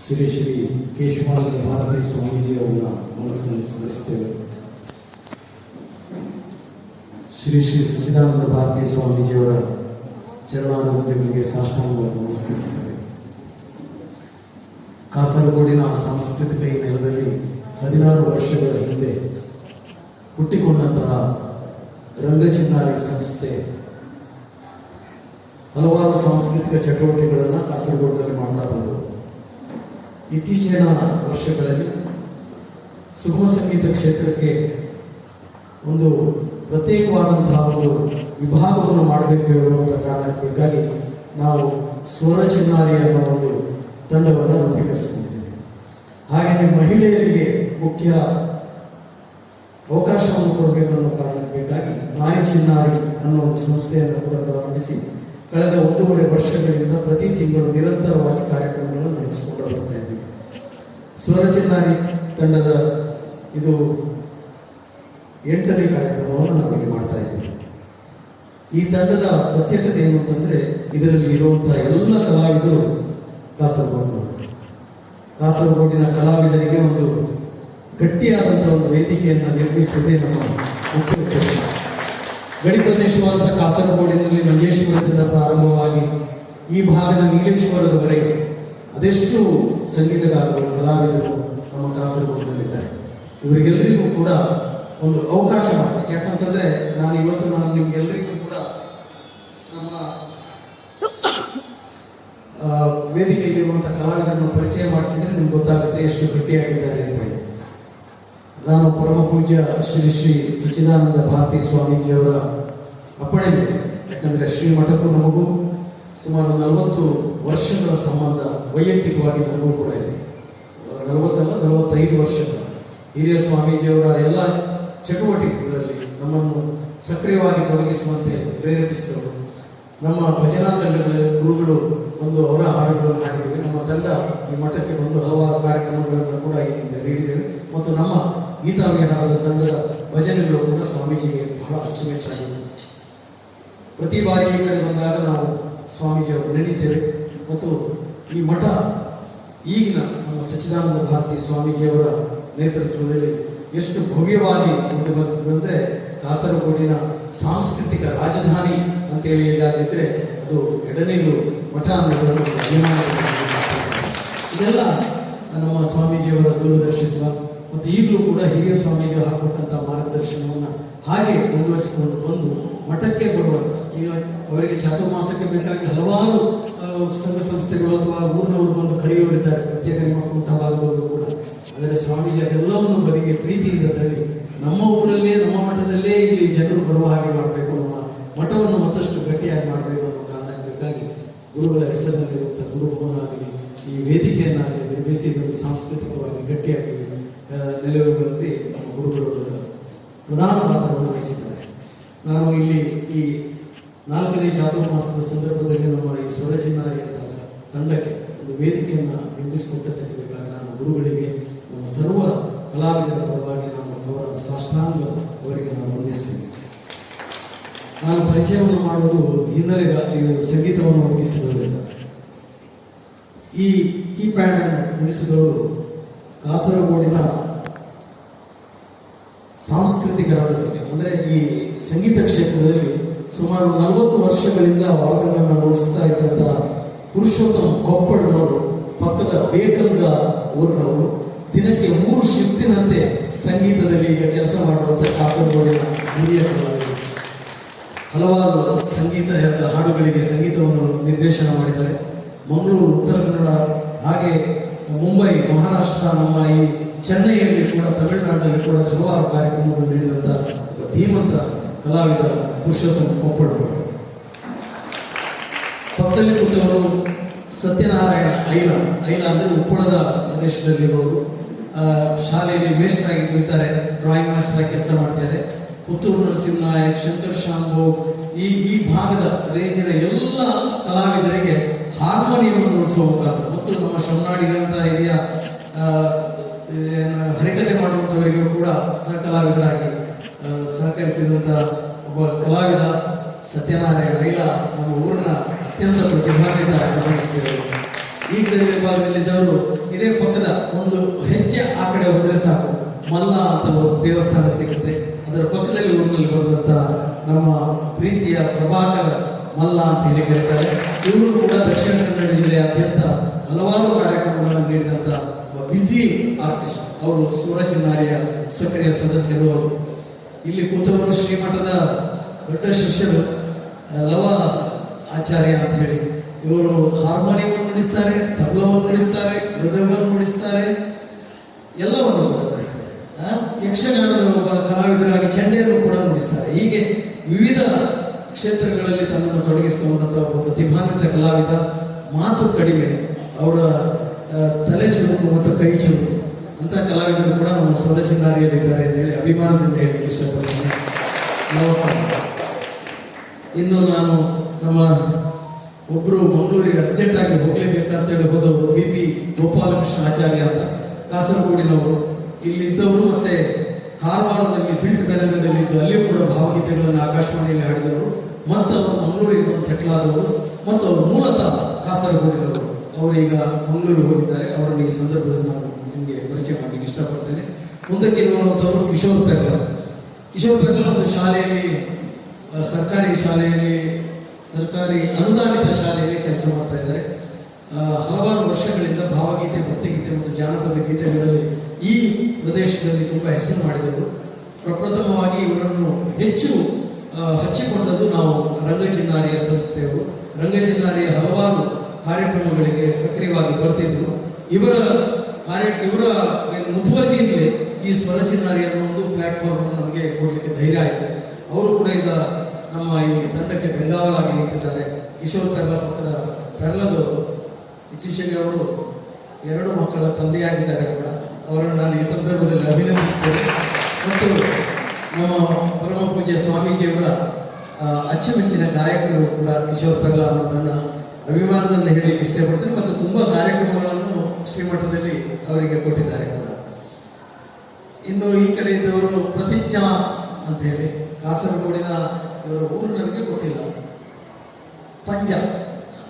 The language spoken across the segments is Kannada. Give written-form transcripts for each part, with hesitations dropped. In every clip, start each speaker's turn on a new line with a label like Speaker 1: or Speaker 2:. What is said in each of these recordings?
Speaker 1: ಶ್ರೀ ಶ್ರೀ ಕೇಶವಾನಂದ ಭಾರತಿ ಸ್ವಾಮೀಜಿಯವರನ್ನ ಮನಸ್ಸಿನಲ್ಲಿ ಸ್ಮರಿಸ್ತೇವೆ. ಶ್ರೀ ಶ್ರೀ ಸಚ್ಚಿದಾನಂದ ಭಾರತಿ ಸ್ವಾಮೀಜಿಯವರ ಚರಣಾನುಮೋದನೆಗಳಿಗೆ ಸಾಷ್ಟಾಂಗವಾಗಿ ನಮಸ್ಕರಿಸ್ತೇವೆ. ಕಾಸರಗೋಡಿನ ಸಾಂಸ್ಕೃತಿಕ ಈ ನೆಲದಲ್ಲಿ 16 ವರ್ಷಗಳ ಹಿಂದೆ ಹುಟ್ಟಿಕೊಂಡಂತಹ ರಂಗಚಿನ್ನಾರಿ ಸಂಸ್ಥೆ ಹಲವಾರು ಸಾಂಸ್ಕೃತಿಕ ಚಟುವಟಿಕೆಗಳನ್ನು ಕಾಸರಗೋಡಿನಲ್ಲಿ ಮಾಡ್ತಾ ಬಂದರು. ಇತ್ತೀಚಿನ ವರ್ಷಗಳಲ್ಲಿ ಸುಗಮ ಸಂಗೀತ ಕ್ಷೇತ್ರಕ್ಕೆ ಒಂದು ಪ್ರತ್ಯೇಕವಾದಂತಹ ಒಂದು ವಿಭಾಗವನ್ನು ಮಾಡಬೇಕು ಹೇಳುವಂಥ ಕಾರಣಕ್ಕೆ ಬೇಕಾಗಿ ನಾವು ಸ್ವರ ಚಿನ್ನಾರಿ ಅನ್ನೋ ಒಂದು ತಂಡವನ್ನು ರೂಪೀಕರಿಸಿಕೊಂಡಿದ್ದೇವೆ. ಹಾಗೆಯೇ ಮಹಿಳೆಯರಿಗೆ ಮುಖ್ಯ ಅವಕಾಶವನ್ನು ಕೊಡಬೇಕು ಅನ್ನೋ ಕಾರಣಕ್ಕೆ ಬೇಕಾಗಿ ನಾರಿ ಚಿನ್ನಾರಿ ಅನ್ನೋ ಒಂದು ಸಂಸ್ಥೆಯನ್ನು ಕೂಡ ಪ್ರಾರಂಭಿಸಿ ಕಳೆದ 1.5 ವರ್ಷಗಳಿಂದ ಪ್ರತಿ ತಿಂಗಳು ನಿರಂತರವಾಗಿ ಕಾರ್ಯಕ್ರಮಗಳನ್ನು ನಡೆಸಿಕೊಂಡು ಬರ್ತಾ ಇದ್ದೀವಿ. ಸ್ವರ ಚಿನ್ನಾರಿ ತಂಡದ ಇದು 8ನೇ ಕಾರ್ಯಕ್ರಮವನ್ನು ನಾವಿಲ್ಲಿ ಮಾಡ್ತಾ ಇದ್ದೀವಿ. ಈ ತಂಡದ ಪ್ರತ್ಯೇಕತೆ ಏನು ಅಂತಂದರೆ, ಇದರಲ್ಲಿ ಇರುವಂತಹ ಎಲ್ಲ ಕಲಾವಿದರು ಕಾಸರಗೋಡಿನ ಕಲಾವಿದರಿಗೆ ಒಂದು ಗಟ್ಟಿಯಾದಂತಹ ಒಂದು ವೇದಿಕೆಯನ್ನು ನಿರ್ಮಿಸುವುದೇ ನಮ್ಮ ಮುಖ್ಯ ಉದ್ದೇಶ. ಗಡಿ ಪ್ರದೇಶವಾದ ಕಾಸರಗೋಡಿನಲ್ಲಿ ಮಂಜೇಶ್ವರದಿಂದ ಪ್ರಾರಂಭವಾಗಿ ಈ ಭಾಗದ ನೀಲೇಶ್ವರದವರೆಗೆ ಅದೆಷ್ಟು ಸಂಗೀತಗಾರರು ಕಲಾವಿದರು ನಮ್ಮ ಕಾಸರಗೋಡಿನಲ್ಲಿದ್ದಾರೆ. ಇವರಿಗೆಲ್ಲರಿಗೂ ಕೂಡ ಒಂದು ಅವಕಾಶ ಮಾಡಬೇಕು. ಯಾಕಂತಂದ್ರೆ ನಾನು ನಿಮ್ಗೆಲ್ಲರಿಗೂ ಕೂಡ ನಮ್ಮ ವೇದಿಕೆಯಲ್ಲಿರುವಂತಹ ಕಲಾವಿದರನ್ನು ಪರಿಚಯ ಮಾಡಿಸಿದ್ರೆ ನಿಮ್ಗೆ ಗೊತ್ತಾಗುತ್ತೆ ಎಷ್ಟು ಗಟ್ಟಿಯಾಗಿದ್ದಾರೆ ಅಂತ ಹೇಳಿ. ನಾನು ಪರಮ ಪೂಜ್ಯ ಶ್ರೀ ಶ್ರೀ ಸಚ್ಚಿದಾನಂದ ಭಾರತಿ ಸ್ವಾಮೀಜಿಯವರ ಅಪ್ಪಣೆ ಮೇಲೆ, ಯಾಕಂದರೆ ಶ್ರೀಮಠಕ್ಕೂ ನಮಗೂ ಸುಮಾರು 40 ವರ್ಷಗಳ ಸಂಬಂಧ ವೈಯಕ್ತಿಕವಾಗಿ ನನಗೂ ಕೂಡ ಇದೆ. 45 ವರ್ಷಗಳ ಹಿರಿಯ ಸ್ವಾಮೀಜಿಯವರ ಎಲ್ಲ ಚಟುವಟಿಕೆಗಳಲ್ಲಿ ನಮ್ಮನ್ನು ಸಕ್ರಿಯವಾಗಿ ತೊಡಗಿಸುವಂತೆ ಪ್ರೇರೇಪಿಸಿದವರು. ನಮ್ಮ ಭಜನಾ ತಂಡಗಳ ಗುರುಗಳು ಒಂದು ಅವರ ಹಾಡುಗಳನ್ನು ಹಾಡಿದ್ದೇವೆ. ನಮ್ಮ ತಂಡ ಈ ಮಠಕ್ಕೆ ಬಂದು ಹಲವಾರು ಕಾರ್ಯಕ್ರಮಗಳನ್ನು ಕೂಡ ಇಲ್ಲಿಂದ ನೀಡಿದ್ದೇವೆ. ಮತ್ತು ನಮ್ಮ ಗೀತಾ ವಿಹಾರದ ತಂಡದ ಭಜನೆಗಳು ಕೂಡ ಸ್ವಾಮೀಜಿಗೆ ಬಹಳ ಅಚ್ಚುಮೆಚ್ಚಾಗಿತ್ತು. ಪ್ರತಿ ಬಾರಿ ಈ ಕಡೆ ಬಂದಾಗ ನಾವು ಸ್ವಾಮೀಜಿಯವರು ನೆನೀತೇವೆ. ಮತ್ತು ಈ ಮಠ ಈಗಿನ ನಮ್ಮ ಸಚ್ಚಿದಾನಂದ ಭಾರತಿ ಸ್ವಾಮೀಜಿಯವರ ನೇತೃತ್ವದಲ್ಲಿ ಎಷ್ಟು ಭವ್ಯವಾಗಿ ಮುಂದೆ ಬಂದಿದೆ. ಕಾಸರಗೋಡಿನ ಸಾಂಸ್ಕೃತಿಕ ರಾಜಧಾನಿ ಅಂತೇಳಿ ಎಲ್ಲಾದಿದ್ರೆ ಅದು ಎಡನೇದು ಮಠ ಅನ್ನೋದನ್ನು ಇದೆಲ್ಲ ನಮ್ಮ ಸ್ವಾಮೀಜಿಯವರ ದೂರದರ್ಶಿತ್ವ ಮತ್ತು ಈಗಲೂ ಕೂಡ ಹಿರಿಯ ಸ್ವಾಮೀಜಿಯವರು ಹಾಕೊಟ್ಟಂಥ ಮಾರ್ಗದರ್ಶನವನ್ನು ಹಾಗೆ ಮುಂದುವರಿಸಿಕೊಂಡು ಬಂದು ಮಠಕ್ಕೆ ಬರುವಂಥ, ಈಗ ಅವರಿಗೆ ಚಾತುರ್ಮಾಸಕ್ಕೆ ಬೇಕಾಗಿ ಹಲವಾರು ಸಂಘ ಸಂಸ್ಥೆಗಳು ಅಥವಾ ಊರಿನವರು ಬಂದು ಕರೆಯೋರಿದ್ದಾರೆ, ಪ್ರತ್ಯೇಕ ನಿಮ್ಮ ಕುಂಠಭಾಗದವರು ಕೂಡ. ಆದರೆ ಸ್ವಾಮೀಜಿ ಅದೆಲ್ಲವನ್ನು ಬದಿಗೆ ಪ್ರೀತಿಯಿಂದ ತಳ್ಳಿ ನಮ್ಮ ಊರಲ್ಲೇ ನಮ್ಮ ಮಠದಲ್ಲೇ ಇಲ್ಲಿ ಜನರು ಬರುವ ಹಾಗೆ ಮಾಡಬೇಕು, ನಮ್ಮ ಮಠವನ್ನು ಮತ್ತಷ್ಟು ಗಟ್ಟಿಯಾಗಿ ಮಾಡಬೇಕು ಅನ್ನೋ ಕಾರಣಕ್ಕೆ ಬೇಕಾಗಿ ಗುರುಗಳ ಹೆಸರಿನಲ್ಲಿರುವಂಥ ಗುರುಭವನ ಆಗಲಿ ಈ ವೇದಿಕೆಯನ್ನಾಗಲಿ ನಿರ್ಮಿಸಿ ಇದನ್ನು ಸಾಂಸ್ಕೃತಿಕವಾಗಿ ಗಟ್ಟಿಯಾಗಿ ನೆಲೆಯೂರುಗಳಲ್ಲಿ ನಮ್ಮ ಗುರುಗಳು ಪ್ರಧಾನ ಪಾತ್ರವನ್ನು ವಹಿಸಿದ್ದಾರೆ. ನಾನು ಇಲ್ಲಿ ಈ 4ನೇ ಚಾತುರ್ಮಾಸದ ಸಂದರ್ಭದಲ್ಲಿ ನಮ್ಮ ಈ ಸ್ವರ ಚಿನ್ನಾರಿ ಅಂತ ತಂಡಕ್ಕೆ ಒಂದು ವೇದಿಕೆಯನ್ನು ನಿರ್ಮಿಸಿಕೊಟ್ಟದ್ದಕ್ಕೆ ಬೇಕಾಗಿ ನಾನು ಗುರುಗಳಿಗೆ ನಮ್ಮ ಸರ್ವ ಕಲಾವಿದರ ಪರವಾಗಿ ನಾನು ಅವರ ಸಾಷ್ಟಾಂಗ ಅವರಿಗೆ ನಾನು ವಂದಿಸ್ತೇನೆ. ನಾನು ಪರಿಚಯವನ್ನು ಮಾಡುವುದು ಸಂಗೀತವನ್ನು ಒದಗಿಸಿರುವುದರಿಂದ. ಈ ಕೀಪ್ಯಾಡ್ ಅನ್ನು ಉಳಿಸಿದವರು ಕಾಸರಗೋಡಿನ ಸಾಂಸ್ಕೃತಿಕ ರಂಗದಲ್ಲಿ, ಅಂದರೆ ಈ ಸಂಗೀತ ಕ್ಷೇತ್ರದಲ್ಲಿ ಸುಮಾರು 40 ವರ್ಷಗಳಿಂದ ಆರ್ಗನ್ ಅನ್ನು ನುಡಿಸ್ತಾ ಇದ್ದಂಥ ಪುರುಷೋತ್ತಮ ಕೊಪ್ಪಳ್ನವರು, ಪಕ್ಕದ ಬೇಕಲ್ದ ಊರಿನವರು, ದಿನಕ್ಕೆ 3 ಶಿಫ್ಟಿನಂತೆ ಸಂಗೀತದಲ್ಲಿ ಈಗ ಕೆಲಸ ಮಾಡುವಂಥ ಕಾಸರಗೋಡಿನ ಹಿರಿಯ ಕಲಾವಿದರು. ಹಲವಾರು ಸಂಗೀತ ಹಾಡುಗಳಿಗೆ ಸಂಗೀತವನ್ನು ನಿರ್ದೇಶನ ಮಾಡಿದ್ದಾರೆ. ಮಂಗಳೂರು, ಉತ್ತರ ಕನ್ನಡ, ಹಾಗೆ ಮುಂಬೈ, ಮಹಾರಾಷ್ಟ್ರ, ನಮ್ಮ ಈ ಚೆನ್ನೈಯಲ್ಲಿ ಕೂಡ, ತಮಿಳುನಾಡಿನಲ್ಲಿ ಕೂಡ ಹಲವಾರು ಕಾರ್ಯಕ್ರಮಗಳು ನೀಡಿದಂಥ ಧೀಮಂತ ಕಲಾವಿದ ಪುರುಷೋತ್ತಮ ಕೊಪ್ಪಳ್ನವರು. ಪಕ್ಕದಲ್ಲಿ ಕೂತವರು ಸತ್ಯನಾರಾಯಣ ಐಲ ಅಂದರೆ ಉಪ್ಪಳದ ಪ್ರದೇಶದಲ್ಲಿರೋರು. ಶಾಲೆಯಲ್ಲಿ ಮೇಸ್ಟರಾಗಿ ದುಡಿತಾರೆ, ಡ್ರಾಯಿಂಗ್ ಮಾಸ್ಟರಾಗಿ ಕೆಲಸ ಮಾಡ್ತಾರೆ. ಪುತ್ತೂರು ನರಸಿಂಹನಾಯಕ್, ಶಂಕರ್ ಶಾಂಭು, ಈ ಭಾಗದ ರೇಂಜಿನ ಎಲ್ಲ ಕಲಾವಿದರಿಗೆ ಹಾರ್ಮೋನಿಯಂ ನುಡಿಸುವ ಮುಖಾಂತರ ಮತ್ತು ನಮ್ಮ ಶವನಾಡಿಗಂತ ಹಿರಿಯ ಹರಿಕತೆ ಮಾಡುವಂಥವರಿಗೂ ಕೂಡ ಸಹಕಲಾವಿದರಾಗಿ ಸಹಕರಿಸಿದಂಥ ಒಬ್ಬ ಕಲಾವಿದ ಸತ್ಯನಾರಾಯಣ ಐಲ ನಮ್ಮ ಊರಿನ ಅತ್ಯಂತ ಪ್ರತಿಭಾನ್ವಿತ. ಈ ಭಾಗದಲ್ಲಿದ್ದವರು ಇದೇ ಸಾಕು, ಮಲ್ಲ ಅಂತ ಒಂದು ದೇವಸ್ಥಾನ ಸಿಗುತ್ತೆ. ಅದರ ಪಕ್ಕದಲ್ಲಿ ಊರಿನಲ್ಲಿ ಬರೆದಂಥ ನಮ್ಮ ಪ್ರೀತಿಯ ಪ್ರಭಾಕರ ಮಲ್ಲ ಅಂತ ಹೇಳಿ ಕರೀತಾರೆ. ಇವರು ಕೂಡ ದಕ್ಷಿಣ ಕನ್ನಡ ಜಿಲ್ಲೆಯಾದ್ಯಂತ ಹಲವಾರು ಕಾರ್ಯಕ್ರಮಗಳನ್ನು ನೀಡಿದಂಥ ಬ್ಯುಸಿ ಆರ್ಟಿಸ್ಟ್. ಅವರು ಸ್ವರಚಿನ್ನಾರಿಯ ಸಕ್ರಿಯ ಸದಸ್ಯರು. ಅವರು ಇಲ್ಲಿ ಕೂತವರು ಶ್ರೀಮಠದ ದೊಡ್ಡ ಶಿಷ್ಯರು ಲವ ಆಚಾರ್ಯ ಅಂತ ಹೇಳಿ. ಇವರು ಹಾರ್ಮೋನಿಯಂ ನುಡಿಸ್ತಾರೆ, ತಬಲವನ್ನು ನುಡಿಸ್ತಾರೆ, ಮೃದಂಗವನ್ನು ನುಡಿಸ್ತಾರೆ, ಎಲ್ಲವನ್ನು ಕೂಡ ನುಡಿಸ್ತಾರೆ. ಯಕ್ಷಗಾನದ ಒಬ್ಬ ಕಲಾವಿದರಾಗಿ ಚಂಡೆಯನ್ನು ಕೂಡ ನುಡಿಸ್ತಾರೆ. ಹೀಗೆ ವಿವಿಧ ಕ್ಷೇತ್ರಗಳಲ್ಲಿ ತನ್ನನ್ನು ತೊಡಗಿಸಿಕೊಂಡಂಥ ಒಬ್ಬ ಪ್ರತಿಭಾನ್ವಿತ ಕಲಾವಿದ. ಮಾತು ಕಡಿಮೆ, ಅವರ ತಲೆ ಚುರುಕು ಮತ್ತು ಕೈ ಚುರುಕು ಅಂತ ಕಲಾವಿದರು ಕೂಡ ನಮ್ಮ ಸ್ವರಚಿನ್ನಾರಿಯಲ್ಲಿದ್ದಾರೆ ಅಂತ ಹೇಳಿ ಅಭಿಮಾನದಿಂದ ಹೇಳಲಿಕ್ಕೆ ಇಷ್ಟಪಡ್ತೀನಿ. ಇನ್ನು ನಾನು ನಮ್ಮ ಒಬ್ಬರು ಮಂಗಳೂರಿಗೆ ಅರ್ಜೆಂಟಾಗಿ ಹೋಗಲೇಬೇಕಂತೇಳಿ ಹೋದವರು BP ಗೋಪಾಲಕೃಷ್ಣ ಆಚಾರ್ಯ ಅಂತ, ಕಾಸರಗೋಡಿನವರು. ಇಲ್ಲಿದ್ದವರು ಮತ್ತೆ ಕಾರವಾರದಲ್ಲಿ ಬಿಲ್ಟ್ ಬೆನಗದಲ್ಲಿದ್ದು ಅಲ್ಲಿಯೂ ಕೂಡ ಭಾವಗೀತೆಗಳನ್ನು ಆಕಾಶವಾಣಿಯಲ್ಲಿ ಹಾಡಿದವರು. ಮತ್ತು ಅವರು ಮಂಗಳೂರಿಗೆ ಬಂದು ಸೆಟ್ಲ್ ಆದವರು. ಮತ್ತು ಅವರು ಮೂಲತಃ ಕಾಸರಗೋಡಿನವರು. ಅವರೀಗ ಮಂಗಳೂರಿಗೆ ಹೋಗಿದ್ದಾರೆ. ಅವರನ್ನು ಈ ಸಂದರ್ಭದಲ್ಲಿ ನಾನು ನಿಮಗೆ ಪರಿಚಯ ಮಾಡಲಿಕ್ಕೆ ಇಷ್ಟಪಡ್ತೇನೆ. ಮುಂದಕ್ಕೆ ಇರುವಂಥವರು ಕಿಶೋರ್ ಪೆರ್ಲ. ಕಿಶೋರ್ ಪೆರ್ಲ ಒಂದು ಶಾಲೆಯಲ್ಲಿ, ಸರ್ಕಾರಿ ಅನುದಾನಿತ ಶಾಲೆಯಲ್ಲಿ ಕೆಲಸ ಮಾಡ್ತಾ ಇದ್ದಾರೆ. ಹಲವಾರು ವರ್ಷಗಳಿಂದ ಭಾವಗೀತೆ, ಭಕ್ತಿಗೀತೆ ಮತ್ತು ಜಾನಪದ ಗೀತೆಗಳಲ್ಲಿ ಈ ಪ್ರದೇಶದಲ್ಲಿ ತುಂಬ ಹೆಸರು ಮಾಡಿದವರು. ಪ್ರಪ್ರಥಮವಾಗಿ ಇವರನ್ನು ಹೆಚ್ಚು ಹಚ್ಚಿಕೊಂಡದ್ದು ನಾವು ರಂಗಚಿನ್ನಾರಿಯ ಸಂಸ್ಥೆಯವರು. ರಂಗಚಿನ್ನಾರಿಯ ಹಲವಾರು ಕಾರ್ಯಕ್ರಮಗಳಿಗೆ ಸಕ್ರಿಯವಾಗಿ ಬರ್ತಿದ್ರು. ಇವರ ಮುತುವರ್ಜಿಯಿಂದಲೇ ಈ ಸ್ವರಚಿನ್ನಾರಿ ಅನ್ನೋ ಒಂದು ಪ್ಲಾಟ್ಫಾರ್ಮ್ ಅನ್ನು ನಮಗೆ ಕೊಡಲಿಕ್ಕೆ ಧೈರ್ಯ ಆಯಿತು. ಅವರು ಕೂಡ ಈಗ ನಮ್ಮ ಈ ತಂಡಕ್ಕೆ ಬೆಂಗಾವಲಾಗಿ ನಿಂತಿದ್ದಾರೆ. ಕಿಶೋರ್ ಪೆರ್ಲ ಪಕ್ಕದ ಪೆರ್ಲದವರು. ಇತ್ತೀಚೆಗೆ ಅವರು 2 ಮಕ್ಕಳ ತಂದೆಯಾಗಿದ್ದಾರೆ ಕೂಡ. ಅವರನ್ನು ನಾನು ಈ ಸಂದರ್ಭದಲ್ಲಿ ಅಭಿನಂದಿಸ್ತೇನೆ. ಮತ್ತು ನಮ್ಮ ಪರಮ ಪೂಜ್ಯ ಸ್ವಾಮೀಜಿಯವರ ಅಚ್ಚುಮೆಚ್ಚಿನ ಗಾಯಕರು ಕೂಡ ಕಿಶೋರ್ ಪೆರ್ಲ ಅನ್ನೋದನ್ನು ಅಭಿಮಾನದಿಂದ ಹೇಳಲಿಕ್ಕೆ ಇಷ್ಟಪಡ್ತೇನೆ. ಮತ್ತು ತುಂಬ ಕಾರ್ಯಕ್ರಮಗಳನ್ನು ಶ್ರೀಮಠದಲ್ಲಿ ಅವರಿಗೆ ಕೊಟ್ಟಿದ್ದಾರೆ ಕೂಡ. ಇನ್ನು ಈ ಕಡೆ ಇದ್ದವರು ಪ್ರತಿಜ್ಞಾ ಅಂತ ಹೇಳಿ, ಕಾಸರಗೋಡಿನ ಇವರ ಊರು ನನಗೆ ಗೊತ್ತಿಲ್ಲ,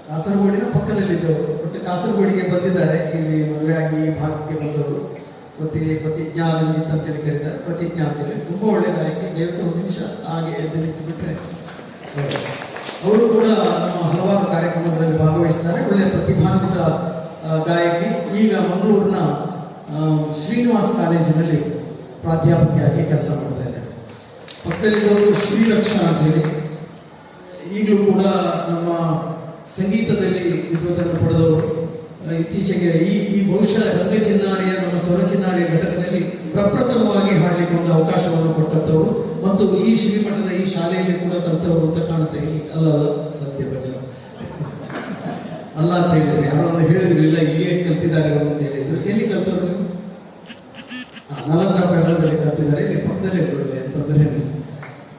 Speaker 1: ಕಾಸರಗೋಡಿನ ಪಕ್ಕದಲ್ಲಿದ್ದವರು. ಬಟ್ ಕಾಸರಗೋಡಿಗೆ ಬಂದಿದ್ದಾರೆ. ಇಲ್ಲಿ ಮದುವೆಯಾಗಿ ಈ ಭಾಗಕ್ಕೆ ಬಂದವರು. ಪ್ರತಿಜ್ಞಾ ರಂಜಿತ್ ಅಂತೇಳಿ ಕರೀತಾರೆ, ಪ್ರತಿಜ್ಞಾ ಅಂತೇಳಿ. ತುಂಬ ಒಳ್ಳೆ ಗಾಯಕಿ. ದಯವಿಟ್ಟು 1 ನಿಮಿಷ ಹಾಗೆ ಎದ್ದು ನಿಂತು ಬಿಟ್ಟರೆ. ಅವರು ಕೂಡ ನಮ್ಮ ಹಲವಾರು ಕಾರ್ಯಕ್ರಮಗಳಲ್ಲಿ ಭಾಗವಹಿಸಿದ್ದಾರೆ. ಒಳ್ಳೆಯ ಪ್ರತಿಭಾನ್ವಿತ ಗಾಯಕಿ. ಈಗ ಮಂಗಳೂರಿನ ಶ್ರೀನಿವಾಸ್ ಕಾಲೇಜಿನಲ್ಲಿ ಪ್ರಾಧ್ಯಾಪಕಿಯಾಗಿ ಕೆಲಸ ಮಾಡ್ತಾ ಇದ್ದಾರೆ. ಪಕ್ಕದಲ್ಲಿದ್ದವರು ಶ್ರೀರಕ್ಷಾ ಅಂತ ಹೇಳಿ, ಈಗಲೂ ಕೂಡ ನಮ್ಮ ಸಂಗೀತದಲ್ಲಿ ವಿದ್ವತ್ತನ್ನು ಪಡೆದವರು. ಇತ್ತೀಚೆಗೆ ಈ ಬಹುಶಃ ರಂಗಚಿನ್ನಾರಿಯ, ನಮ್ಮ ಸ್ವರಚಿನ್ನಾರಿಯ ಘಟಕದಲ್ಲಿ ಪ್ರಪ್ರಥಮವಾಗಿ ಹಾಡಲಿಕ್ಕೆ ಒಂದು ಅವಕಾಶವನ್ನು ಕೊಟ್ಟಂಥವರು. ಮತ್ತು ಈ ಶ್ರೀಮಠದ ಈ ಶಾಲೆಯಲ್ಲಿ ಕೂಡ ಕಲಿತವರು ಅಂತ ಕಾಣುತ್ತೆ. ಇಲ್ಲಿ ಅಲ್ಲ ಸತ್ಯ ಬಚ್ಚ ಅಲ್ಲ ಅಂತ ಹೇಳಿದ್ರು. ಯಾರೋ ಒಂದು ಹೇಳಿದ್ರು, ಇಲ್ಲ ಇಲ್ಲಿಯೇ ಕಲ್ತಿದ್ದಾರೆ ಅವರು ಅಂತ ಹೇಳಿದ್ರು. ಎಲ್ಲಿ ಕಲ್ತವ್ರು ನೀವು? ನಲಂದಾ ಬೆಳದಲ್ಲಿ ಕಲ್ತಿದ್ದಾರೆ. ಇಲ್ಲಿ ಪಕ್ಕದಲ್ಲೇ ಬರಲಿ ಅಂತಂದ್ರೆ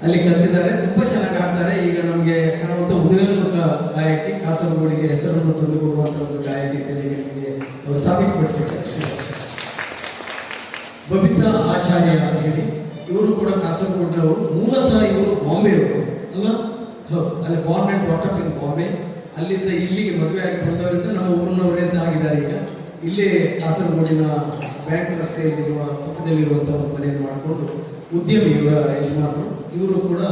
Speaker 1: ಅಲ್ಲಿ ಕಲ್ತಿದ್ದಾರೆ. ತುಂಬ ಚೆನ್ನಾಗಿ ಆಡ್ತಾರೆ. ಈಗ ನಮಗೆ ಕಾಣುವಂಥ ಉದಯೋನ್ಮುಖ ಗಾಯಕಿ, ಕಾಸರಗೋಡಿಗೆ ಹೆಸರನ್ನು ತಂದುಕೊಡುವಂಥ ಒಂದು ಗಾಯಕಿ ಅಂತೇಳಿ ನಮಗೆ ಅವರು ಸಾಬೀತುಪಡಿಸಿದ್ದಾರೆ. ಬಬಿತಾ ಆಚಾರ್ಯ ಅಂತ ಹೇಳಿ, ಇವರು ಕೂಡ ಕಾಸರಗೋಡಿನವರು. ಮೂಲತಃ ಇವರು ಬಾಂಬೆಯವರು ಅಲ್ಲ? ಹೌದು, ಅಲ್ಲಿ ಬಾರ್ನ್ ಆ್ಯಂಡ್ ಬ್ರಾಟಪ್ ಇನ್ ಬಾಂಬೆ. ಅಲ್ಲಿಂದ ಇಲ್ಲಿಗೆ ಮದುವೆ ಆಗಿ ಬಂದವರಿಂದ ನಮ್ಮ ಊರಿನವರೇ ಅಂತ ಆಗಿದ್ದಾರೆ. ಈಗ ಇಲ್ಲೇ ಕಾಸರಗೋಡಿನ ಬ್ಯಾಂಕ್ ರಸ್ತೆಯಲ್ಲಿರುವ ಪಕ್ಕದಲ್ಲಿರುವಂಥ ಒಂದು ಮನೆಯನ್ನು ಮಾಡಿಕೊಂಡು ಉದ್ಯಮಿ ಇವರ ಯಜಮಾನರು. ಇವರು ಕೂಡ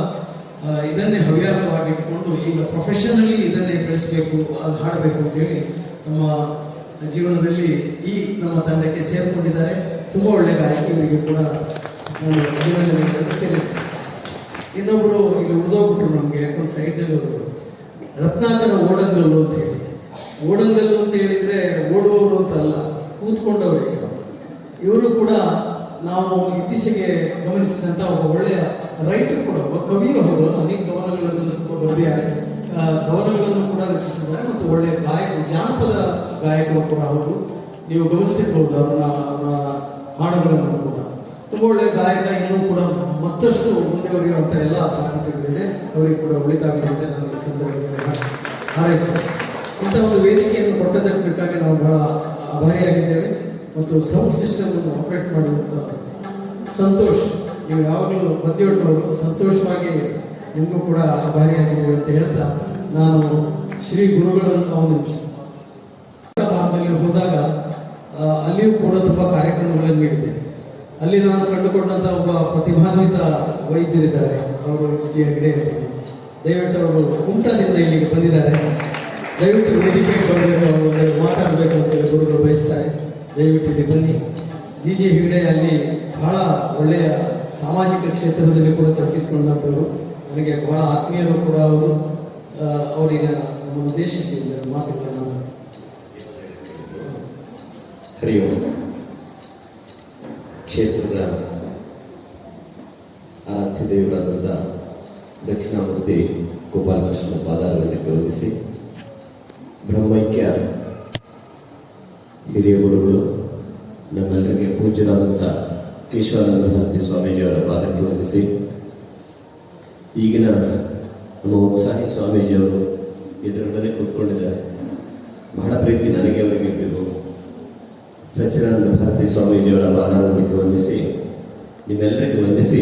Speaker 1: ಇದನ್ನೇ ಹವ್ಯಾಸವಾಗಿ ಇಟ್ಕೊಂಡು ಈಗ ಪ್ರೊಫೆಷನಲಿ ಇದನ್ನೇ ಬೆಳೆಸಬೇಕು, ಅದು ಹಾಡಬೇಕು ಅಂತೇಳಿ ನಮ್ಮ ಜೀವನದಲ್ಲಿ ಈ ನಮ್ಮ ತಂಡಕ್ಕೆ ಸೇರಿಕೊಂಡಿದ್ದಾರೆ. ತುಂಬ ಒಳ್ಳೆಯ ಗಾಯಕಿ. ಇವರಿಗೆ ಕೂಡ ನಾನು ಅಭಿನಂದನೆಗಳನ್ನು ಸೇರಿಸ್ತೇನೆ. ಇನ್ನೊಬ್ಬರು ಇಲ್ಲಿ ಉಳಿದೋಗ್ಬಿಟ್ರು ನಮಗೆ, ಯಾಕಂದ್ರೆ ಸೈಡ್ನಲ್ಲಿ ಹೋದರು, ರತ್ನಾಕರ ಓಡಂಗಲ್ಲು ಅಂತ ಹೇಳಿ. ಓಡಂಗಲ್ಲು ಅಂತ ಹೇಳಿದರೆ ಓಡುವವರು ಅಂತ ಅಲ್ಲ, ಕೂತ್ಕೊಂಡವರು. ಇವರು ಕೂಡ ನಾವು ಇತ್ತೀಚೆಗೆ ಗಮನಿಸಿದಂಥ ಒಬ್ಬ ಒಳ್ಳೆಯ ರೈಟರ್ ಕೂಡ, ಒಬ್ಬ ಕವಿಯು ಅವರು. ಅನೇಕ ಕವನಗಳನ್ನು ತುಂಬ ಬರೆದಿದ್ದಾರೆ, ಕವನಗಳನ್ನು ಕೂಡ ರಚಿಸಿದ್ದಾರೆ. ಮತ್ತು ಒಳ್ಳೆಯ ಗಾಯಕರು, ಜಾನಪದ ಗಾಯಕರು ಕೂಡ ಹೌದು. ನೀವು ಗಮನಿಸಿರ್ಬೋದು ಅವರ ಹಾಡುಗಳನ್ನು ಕೂಡ. ತುಂಬ ಒಳ್ಳೆಯ ಗಾಯಕ. ಇನ್ನೂ ಕೂಡ ಮತ್ತಷ್ಟು ಮುಂದೆವರಿಯುವಂಥ ಎಲ್ಲ ಸಾಧ್ಯತೆಗಳಿದೆ. ಅವರಿಗೆ ಕೂಡ ಒಳಿತಾಗಲಿ ಅಂತ ನಾನು ಈ ಸಂದರ್ಭದಲ್ಲಿ ಹಾರೈಸ್ತೇನೆ. ಇಂಥ ಒಂದು ವೇದಿಕೆಯನ್ನು ಕೊಟ್ಟದಕ್ಕಾಗಿ ನಾವು ಬಹಳ ಆಭಾರಿಯಾಗಿದ್ದೇವೆ. ಮತ್ತು ಸೌಂಡ್ ಸಿಸ್ಟಮ್ ಅನ್ನು ಆಪರೇಟ್ ಮಾಡುವಂಥ ಸಂತೋಷ್, ನೀವು ಯಾವಾಗಲೂ ಮಧ್ಯವಣ್ಣವರು, ಸಂತೋಷವಾಗಿ ನಿಮಗೂ ಕೂಡ ಆಭಾರಿಯಾಗಿದ್ದೇವೆ ಅಂತ ಹೇಳ್ತಾ, ನಾನು ಶ್ರೀ ಗುರುಗಳನ್ನು ಒಂದು ಭಾಗದಲ್ಲಿ ಹೋದಾಗ ಅಲ್ಲಿಯೂ ಕೂಡ ತುಂಬ ಕಾರ್ಯಕ್ರಮಗಳನ್ನು ನೀಡಿದೆ. ಅಲ್ಲಿ ನಾನು ಕಂಡುಕೊಂಡಂಥ ಒಬ್ಬ ಪ್ರತಿಭಾನ್ವಿತ ವೈದ್ಯರಿದ್ದಾರೆ, ಅವರು ಜಿಜಿ ಹೆಗ್ಡೆ ಅಂತ. ದಯವಿಟ್ಟು ಅವರು ಕುಮಟಾದಿಂದ ಇಲ್ಲಿಗೆ ಬಂದಿದ್ದಾರೆ. ದಯವಿಟ್ಟು ವೇದಿಕೆಗೆ ಬರಬೇಕು, ಅವರು ಮಾತಾಡಬೇಕು ಅಂತೇಳಿ ಗುರುಗಳು ಬಯಸ್ತಾರೆ. ದಯವಿಟ್ಟು ಇಲ್ಲಿ ಬನ್ನಿ. ಜಿಜಿ ಹೆಗ್ಡೆ ಅಲ್ಲಿ ಬಹಳ ಒಳ್ಳೆಯ ಸಾಮಾಜಿಕ ಕ್ಷೇತ್ರದಲ್ಲಿ ಕೂಡ ತೊಡಗಿಸಿಕೊಂಡಂಥವರು, ನನಗೆ ಬಹಳ ಆತ್ಮೀಯರು ಕೂಡ ಅವರು. ಅವರಿಗೆ ನಮ್ಮ ಉದ್ದೇಶಿಸಿ ಮಾತುಗಳನ್ನು
Speaker 2: ಹರಿ ಓಂ. ಕ್ಷೇತ್ರದ ಆರಾಧ್ಯ ದೇವರಾದಂಥ ದಕ್ಷಿಣಾಮೂರ್ತಿ ಗೋಪಾಲಕೃಷ್ಣ ಪಾದಾರದಲ್ಲಿ ಗೌರವಿಸಿ, ಬ್ರಹ್ಮೈಕ್ಯ ಹಿರಿಯ ಗುರುಗಳು ನಮ್ಮೆಲ್ಲರಿಗೆ ಪೂಜ್ಯರಾದಂಥ ಕೇಶವಾನಂದ ಭಾರತಿ ಸ್ವಾಮೀಜಿಯವರ ಪಾದಕ್ಕೆ ವಂದಿಸಿ, ಈಗಿನ ನಮ್ಮ ಉತ್ಸಾಹಿ ಸ್ವಾಮೀಜಿಯವರು ಎದುರುಗಡೆ ಕೂತ್ಕೊಂಡಿದ್ದಾರೆ. ಬಹಳ ಪ್ರೀತಿ ನನಗೆ ಅವರಿಗೆ ಇರಬೇಕು. ಸಚ್ಚಿದಾನಂದ ಭಾರತಿ ಸ್ವಾಮೀಜಿಯವರ ಪಾದಾರಕ್ಕೆ ವಂದಿಸಿ, ನಿಮ್ಮೆಲ್ಲರಿಗೂ ವಂದಿಸಿ,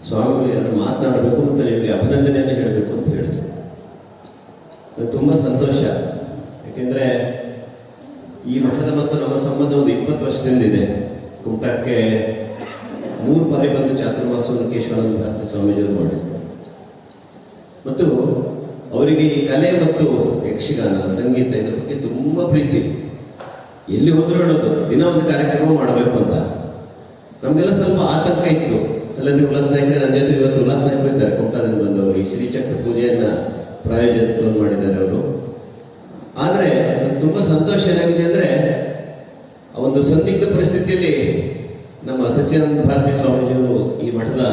Speaker 2: ಸ್ವಾಮಿಗಳು ಎರಡು ಮಾತನಾಡಬೇಕು ಮತ್ತು ನಿಮಗೆ ಅಭಿನಂದನೆಯನ್ನು ಹೇಳಬೇಕು ಅಂತ ಹೇಳಿದ್ರು. ತುಂಬ ಸಂತೋಷ. ಯಾಕೆಂದರೆ ಈ ಮಠದ ಮತ್ತು ನಮ್ಮ ಸಂಬಂಧ ಒಂದು 20 ವರ್ಷದಿಂದ ಇದೆ. ಕುಮಟಕ್ಕೆ 3 ಬಾರಿ ಬಂದು ಚಾತುರ್ಮಾಸವನ್ನು ಕೇಶವಾನಂದ ಭಾರತಿ ಸ್ವಾಮೀಜಿಯವರು ಮಾಡಿದ್ರು. ಮತ್ತು ಅವರಿಗೆ ಈ ಕಲೆ ಮತ್ತು ಯಕ್ಷಗಾನ, ಸಂಗೀತ ಇದರ ಬಗ್ಗೆ ತುಂಬ ಪ್ರೀತಿ. ಎಲ್ಲಿ ಹೋದ್ರು ಹೇಳೋದು ದಿನ ಒಂದು ಕಾರ್ಯಕ್ರಮ ಮಾಡಬೇಕು ಅಂತ. ನಮಗೆಲ್ಲ ಸ್ವಲ್ಪ ಆತಂಕ ಇತ್ತು. ಎಲ್ಲ ನೀವು ಉಲ್ಲಾಸ ನಾಯಕರೇ, ನನ್ನ ಜೊತೆ ಇವತ್ತು ಉಲ್ಲಾಸ ನಾಯಕರು ಇದ್ದಾರೆ, ಕುಮಟಾದಿಂದ ಬಂದವರು. ಈ ಶ್ರೀಚಕ್ರ ಪೂಜೆಯನ್ನ ಪ್ರಾಯೋಜಕತ್ವವನ್ನು ಮಾಡಿದ್ದಾರೆ ಅವರು. ಆದರೆ ತುಂಬ ಸಂತೋಷ ಏನಾಗಿದೆ ಅಂದರೆ, ಒಂದು ಸಂದಿಗ್ಧ ಪರಿಸ್ಥಿತಿಯಲ್ಲಿ ನಮ್ಮ ಸಚ್ಚಿದಾನಂದ ಭಾರತಿ ಸ್ವಾಮೀಜಿಯವರು ಈ ಮಠದ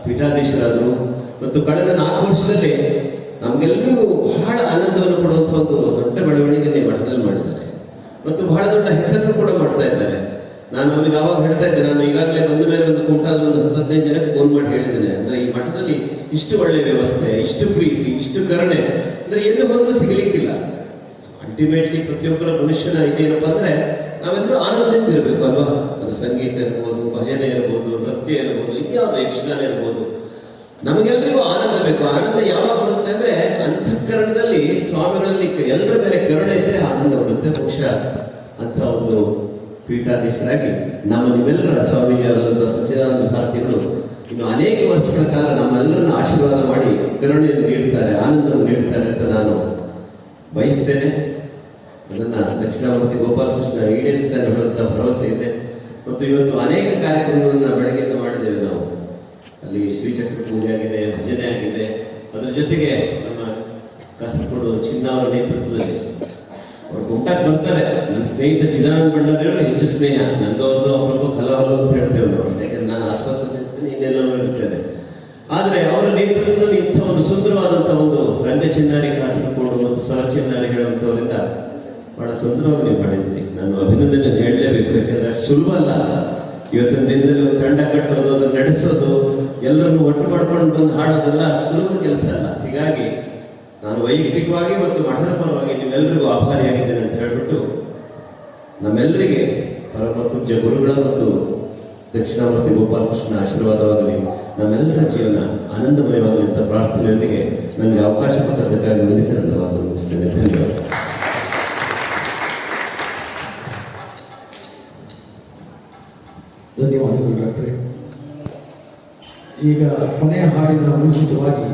Speaker 2: ಪೀಠಾಧೀಶರಾದರು. ಮತ್ತು ಕಳೆದ 4 ವರ್ಷದಲ್ಲಿ ನಮಗೆಲ್ಲರಿಗೂ ಬಹಳ ಆನಂದವನ್ನು ಕೊಡುವಂಥ ಒಂದು ದೊಡ್ಡ ಬೆಳವಣಿಗೆ ಮಠದಲ್ಲಿ ಮಾಡಿದ್ದಾರೆ. ಮತ್ತು ಬಹಳ ದೊಡ್ಡ ಹೆಸರನ್ನು ಕೂಡ ಮಾಡ್ತಾ ಇದ್ದಾರೆ. ನಾನು ಅವರಿಗೆ ಆವಾಗ ಹೇಳ್ತಾ ಇದ್ದೆ, ನಾನು ಈಗಾಗಲೇ ಬಂದ ಮೇಲೆ ಒಂದು ಕುಮಟಾದ ಒಂದು 10-15 ಜನಕ್ಕೆ ಫೋನ್ ಮಾಡಿ ಹೇಳಿದ್ದೇನೆ. ಅಂದರೆ ಈ ಮಠದಲ್ಲಿ ಇಷ್ಟು ಒಳ್ಳೆಯ ವ್ಯವಸ್ಥೆ, ಇಷ್ಟು ಪ್ರೀತಿ, ಇಷ್ಟು ಕರುಣೆ ಅಂದರೆ ಎಲ್ಲೂ ಹೋದರೂ ಸಿಗಲಿಕ್ಕಿಲ್ಲ. ಅಲ್ಟಿಮೇಟ್ಲಿ ಪ್ರತಿಯೊಬ್ಬರ ಮನುಷ್ಯನ ಇದೇನಪ್ಪ ಅಂದರೆ ನಾವೆಲ್ಲರೂ ಆನಂದದಿಂದ ಇರಬೇಕು ಅಲ್ವಾ. ಅದು ಸಂಗೀತ ಇರ್ಬೋದು, ಭಜನೆ ಇರ್ಬೋದು, ನೃತ್ಯ ಇರ್ಬೋದು, ಇನ್ಯಾವುದು ಯಕ್ಷಗಾನ ಇರ್ಬೋದು, ನಮಗೆಲ್ಲರಿಗೂ ಆನಂದ ಬೇಕು. ಆನಂದ ಯಾವಾಗ ಬರುತ್ತೆ ಅಂದರೆ ಅಂತಃಕರಣದಲ್ಲಿ ಸ್ವಾಮಿಗಳಲ್ಲಿ ಎಲ್ಲರ ಮೇಲೆ ಕರುಣೆ ಇದ್ದರೆ ಆನಂದ ಬರುತ್ತೆ. ಬಹುಶಃ ಅಂತ ಒಂದು ಪೀಠಾಧೀಶರಾಗಿ ನಮ್ಮ ನಿಮ್ಮೆಲ್ಲರ ಸ್ವಾಮೀಜಿಯಾದಂಥ ಸಚ್ಚಿದಾನಂದ ಭಾರತಿಗಳು ಇನ್ನು ಅನೇಕ ವರ್ಷಗಳ ಕಾಲ ನಮ್ಮೆಲ್ಲರನ್ನ ಆಶೀರ್ವಾದ ಮಾಡಿ ಕರುಣೆಯನ್ನು ನೀಡ್ತಾರೆ, ಆನಂದವನ್ನು ನೀಡ್ತಾರೆ ಅಂತ ನಾನು ಬಯಸ್ತೇನೆ. ಅದನ್ನು ದಕ್ಷಿಣಾಮೂರ್ತಿ ಗೋಪಾಲಕೃಷ್ಣ ಈಡೇರಿಸ್ತಾನೆ ಹೇಳುವಂಥ ಭರವಸೆ ಇದೆ. ಮತ್ತು ಇವತ್ತು ಅನೇಕ ಕಾರ್ಯಕ್ರಮಗಳನ್ನು ಬೆಳಗ್ಗೆಯಿಂದ ಮಾಡಿದ್ದೇವೆ ನಾವು. ಅಲ್ಲಿ ಶ್ರೀಚಕ್ರ ಪೂಜೆ ಆಗಿದೆ, ಭಜನೆ ಆಗಿದೆ. ಅದರ ಜೊತೆಗೆ ನಮ್ಮ ಕಾಸರಗೋಡು ಚಿನ್ನ ಅವರ ನೇತೃತ್ವದಲ್ಲಿ ಅವ್ರು ಕುಮಟಾಕ್ಕೆ ಬರ್ತಾರೆ. ನನ್ನ ಸ್ನೇಹಿತ ಚಿದಾನಂದ ಭಂಡಾರಿ ಹೆಚ್ಚು ಸ್ನೇಹ, ನಂದವ್ರದ್ದು ಅಪರೂಪಕ್ಕೆ ಹಲವು ಅಂತ ಹೇಳ್ತೇವೆ ನಾವು. ಯಾಕಂದ್ರೆ ನಾನು ಆಸ್ಪತ್ರೆ ಇರ್ತೇನೆ, ಇನ್ನೆಲ್ಲರೂ ಇರ್ತೇನೆ. ಆದರೆ ಅವರ ನೇತೃತ್ವದಲ್ಲಿ ಇಂಥ ಒಂದು ಸುಂದರವಾದಂಥ ಒಂದು ರಂಗ ಚಿನ್ನಾರಿ ಕಾಸರಗೋಡು ಮತ್ತು ಸರ ಚಿನ್ನಾರಿ ಹೇಳುವಂಥವರಿಂದ ಬಹಳ ಸುಂದರವಾಗಿ ನೀವು ಮಾಡಿದ್ರಿ. ನಾನು ಅಭಿನಂದನೆ ಹೇಳಲೇಬೇಕು. ಯಾಕೆಂದ್ರೆ ಅಷ್ಟು ಸುಲಭ ಅಲ್ಲ. ಇವತ್ತಿನ ದಿನದಲ್ಲಿ ಒಂದು ತಂಡ ಕಟ್ಟೋದು, ಅದನ್ನು ನಡೆಸೋದು, ಎಲ್ಲರನ್ನು ಒಟ್ಟು ಮಾಡ್ಕೊಂಡು ಬಂದು ಹಾಡೋದೆಲ್ಲ ಸುಲಭದ ಕೆಲಸ ಅಲ್ಲ. ಹೀಗಾಗಿ ನಾನು ವೈಯಕ್ತಿಕವಾಗಿ ಮತ್ತು ಮಠದ ಪರವಾಗಿ ನಿಮ್ಮೆಲ್ಲರಿಗೂ ಆಭಾರಿಯಾಗಿದ್ದೇನೆ ಅಂತ ಹೇಳ್ಬಿಟ್ಟು, ನಮ್ಮೆಲ್ಲರಿಗೆ ಪರಮ ಪೂಜ್ಯ ಗುರುಗಳ ಮತ್ತು ದಕ್ಷಿಣಾಮೂರ್ತಿ ಗೋಪಾಲಕೃಷ್ಣ ಆಶೀರ್ವಾದವಾಗಲಿ, ನಮ್ಮೆಲ್ಲರ ಜೀವನ ಆನಂದಮಯವಾಗಲಿ ಅಂತ ಪ್ರಾರ್ಥನೆಯೊಂದಿಗೆ ನನಗೆ ಅವಕಾಶ ಕೊಟ್ಟದ್ದಕ್ಕಾಗಿ ವಂದಿಸಿ ನನ್ನ ಮಾತು ಮುಗಿಸ್ತೇನೆ. ಧನ್ಯವಾದ.
Speaker 1: ಧನ್ಯವಾದಗಳು ಡಾಕ್ಟ್ರೇ. ಈಗ ಕೊನೆಯ ಹಾಡಿನ ಮುಂಚಿತವಾಗಿ